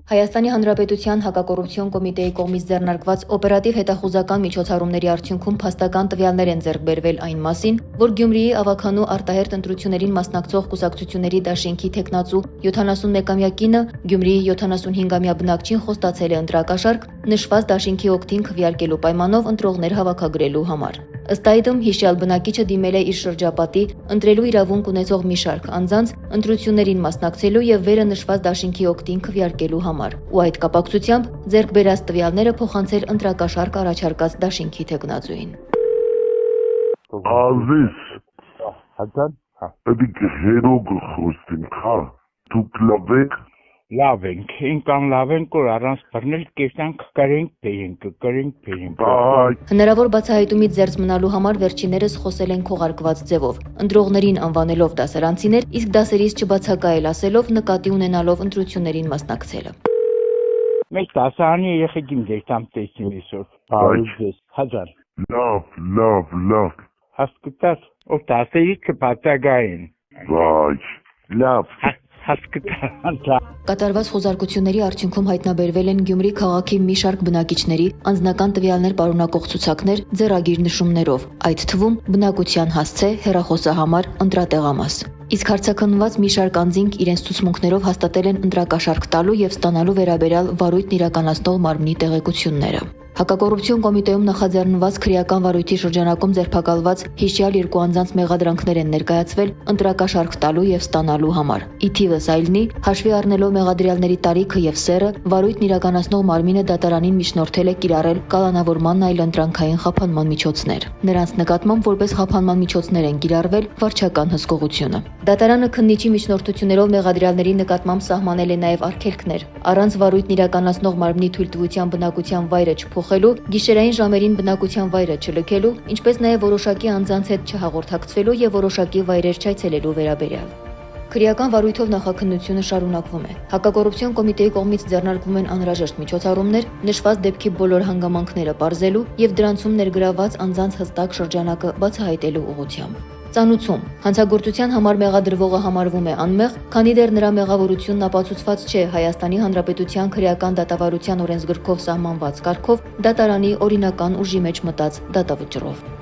Հայաստանի Հանրապետության հակակոռուպցիոն կոմիտեի կողմից ձեռնարկված օպերատիվ հետախուզական միջոցառումների արդյունքում փաստական տվյալներ են ձեռք բերվել այն մասին, որ Գյումրիի ավագանու արտահերթ ընտրություններին մասնակցող կուսակցությունների դաշինքի թեկնածու 71-ամյա կինը Գյումրիի 75-ամյա բնակչին խոստացել է ընտրակաշառք նշված դաշինքի օգտին քվեարկելու պայմանով ընտրողներ հավաքագրելու համար։ Ըստ այդմ հիշյալ բնակիչը դիմել է իր շրջապատի ընտրելու իրավունք ունեցող մի շարք անձանց ընտրություններին մասնակցելու եւ վերը նշված դաշինքի օգտին քվեարկելու համար, ու այդ կապակցությամբ ձեռք բերած տվյալները փոխանցել ընտրակաշառք առաջարկած դաշինքի թեկնածուին։ Ազիզ, Էդիկ հերոգ խոստին, հա, դուք լավ եք։ Լավ ենք, ինքան լավ ենք, որ առանց բռնել կեսանք կրենք փեինք։ Հնարավոր բացահայտումից զերծ մնալու համար վերջիններս խոսել են քողարկված ձևով, ընտրողներին անվանելով դասարանցիներ, իսկ դասերից չբացակայել ասելով նկատի ունենալով ընտրություններին մասնակցելը։ Մեծ դասարանի երեխեքին դերտամ տեսնի այսօր։ Հազար։ Լավ։ Հասկացա, որ դասերից չբացակայեն։ Վայ, լավ։ Կատարված խոզարկությունների արդյունքում հայտնաբերվել են Գյումրի քաղաքի մի շարք բնակիչների անձնական տվյալներ պարունակող ցուցակներ ձեռագիր նշումներով, այդ թվում բնակության հասցե, հեռախոսահամար, ընտրատեղամաս։ Իսկ հարցաքննված մի շարք անձինք իրենց ցուցմունքներով հաստատել են ընտրակաշառք տալու եւ ստանալու վերաբերյալ վարույթն իրականացնող մարմնի տեղեկությունները։ Հակակոռուպցիոն կոմիտեում նախաձեռնված քրեական վարույթի շրջանակում ձերբակալված հիշյալ երկու անձանց մեղադրանքներ են ներկայացվել ընտրակաշառք տալու եւ ստանալու համար։ Ի թիվս այլնի, հաշվի առնելով մեղադրյալների տարիքը եւ սեռը, վարույթն իրականացնող մարմինը դատարանին միջնորդել է կիրառել կալանավորման այլընտրանքային խափանման միջոցներ։ Նրանց նկատմամբ որպես խափանման միջոցներ են կիրառվել վարչական հսկողությունը։ Դատարանը քննիչի միջնորդություններով մեղադրյալների նկատմամբ սահմանել է նաեւ արգելքներ։ Առանց վարույթն իրականացնող մարմնի թույլտվության բնակության վայրը փոխելու, գիշերային ժամերին բնակության վայրը չլքելու, ինչպես նաև որոշակի անձանց հետ չհաղորդակցվելու եւ որոշակի վայրեր չայցելելու վերաբերյալ։ Քրեական վարույթով նախաքննությունը շարունակվում է։ Հակակոռուպցիոն կոմիտեի կողմից ձեռնարկվում են անհրաժեշտ միջոցառումներ նշված դեպքի բոլոր հանգամանքները պարզելու եւ դրանցում ներգրավված անձանց հստակ շրջանակը բացահայտելու ուղղությամբ։ Ծանուցում հանցագործության համար մեղադրվողը համարվում է անմեղ, քանի դեռ նրա մեղավորությունն ապացուցված չէ Հայաստանի Հանրապետության քրեական դատավարության օրենսգրքով սահմանված կարգով դատարանի օրինական ուժի մեջ մտած դատավճռով։